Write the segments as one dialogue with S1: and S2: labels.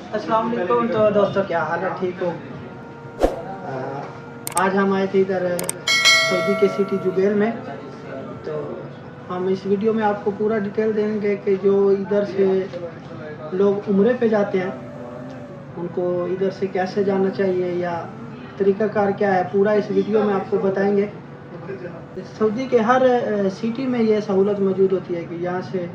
S1: अस्सलाम वालेकुम। तो दोस्तों क्या हाल है, ठीक हो? आज हम आए थे इधर सऊदी के सिटी जुबैल में। तो हम इस वीडियो में आपको पूरा डिटेल देंगे कि जो इधर से लोग उम्रे पे जाते हैं उनको इधर से कैसे जाना चाहिए या तरीक़ाकार क्या है, पूरा इस वीडियो में आपको बताएंगे। सऊदी के हर सिटी में ये सहूलत मौजूद होती है कि यहाँ से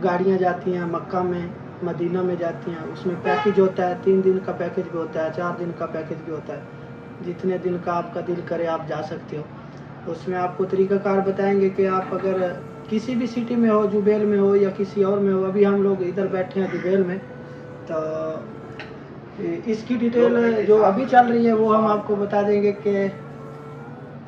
S1: गाड़ियाँ जाती हैं मक्का में, मदीना में जाती हैं। उसमें पैकेज होता है, 3 दिन का पैकेज भी होता है, 4 दिन का पैकेज भी होता है। जितने दिन का आपका दिल करे आप जा सकते हो। उसमें आपको तरीक़ाकार बताएंगे कि आप अगर किसी भी सिटी में हो, जुबैल में हो या किसी और में हो। अभी हम लोग इधर बैठे हैं जुबैल में, तो इसकी डिटेल जो अभी चल रही है वो हम आपको बता देंगे कि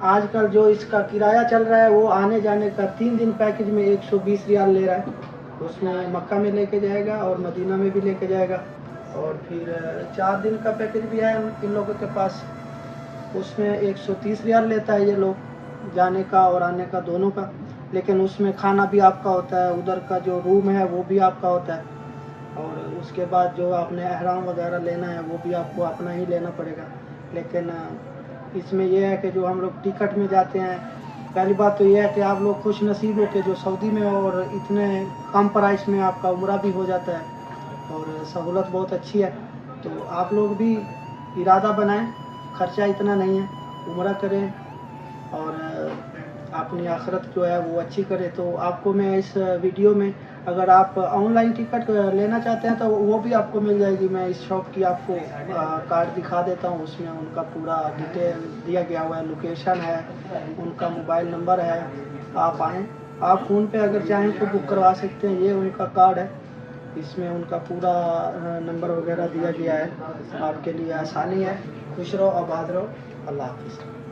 S1: आजकल जो इसका किराया चल रहा है वो आने जाने का 3 दिन पैकेज में 120 रियाल ले रहा है। उसमें मक्का में लेके जाएगा और मदीना में भी लेके जाएगा। और फिर 4 दिन का पैकेज भी है इन लोगों के पास, उसमें 130 रियाल लेता है ये लोग, जाने का और आने का दोनों का। लेकिन उसमें खाना भी आपका होता है, उधर का जो रूम है वो भी आपका होता है। और उसके बाद जो आपने एहराम वगैरह लेना है वो भी आपको अपना ही लेना पड़ेगा। लेकिन इसमें यह है कि जो हम लोग टिकट में जाते हैं, पहली बात तो यह है कि आप लोग खुश नसीब हो के जो सऊदी में हो और इतने कम प्राइस में आपका उम्रा भी हो जाता है और सहूलत बहुत अच्छी है। तो आप लोग भी इरादा बनाएं, खर्चा इतना नहीं है, उम्रा करें और अपनी आखिरत जो है वो अच्छी करें। तो आपको मैं इस वीडियो में, अगर आप ऑनलाइन टिकट लेना चाहते हैं तो वो भी आपको मिल जाएगी। मैं इस शॉप की आपको कार्ड दिखा देता हूँ, उसमें उनका पूरा डिटेल दिया गया हुआ है, लोकेशन है, उनका मोबाइल नंबर है। आप आएँ, आप फ़ोन पे अगर चाहें तो बुक करवा सकते हैं। ये उनका कार्ड है, इसमें उनका पूरा नंबर वगैरह दिया गया है। आपके लिए आसानी है। खुश रहो, आबाद रहो। अल्लाह हाफ़िज़।